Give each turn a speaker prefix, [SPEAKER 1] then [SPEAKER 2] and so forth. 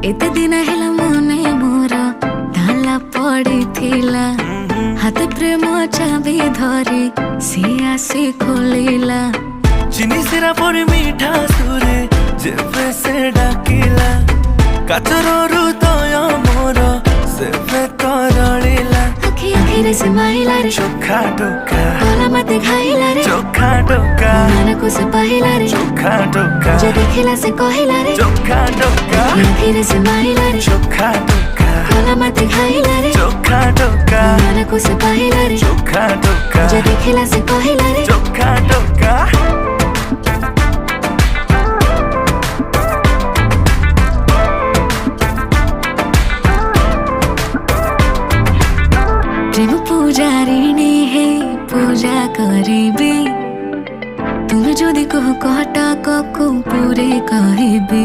[SPEAKER 1] एते दिन हेला मने मोर ताला पड़ी थिला हाथ प्रेम चाबी धरी सी आसी खोलिला
[SPEAKER 2] चिनी सिरा पर मीठा सुरे जेबे से डाकिला काचर हृदय मोर सेबे तरलिला
[SPEAKER 1] आखि आखिरे से माइला रे
[SPEAKER 2] चोखा टोका
[SPEAKER 1] गला मते खाइला रे
[SPEAKER 2] चोखा टोका
[SPEAKER 1] मन को से पाहिला रे
[SPEAKER 2] चोखा टोका
[SPEAKER 1] जे देखिला से कहिला रे
[SPEAKER 2] चोखा टोका
[SPEAKER 1] आखिरे से माइला रे
[SPEAKER 2] चोखा टोका
[SPEAKER 1] गला मते खाइला रे
[SPEAKER 2] चोखा टोका
[SPEAKER 1] मन को से पाहिला रे
[SPEAKER 2] चोखा टोका
[SPEAKER 1] जे देखिला से कहिला रे
[SPEAKER 2] चोखा टोका
[SPEAKER 1] प्रेम पूजारिणी हे पूजा करिबे तुम जदि कह कटा को पूरे कहबे।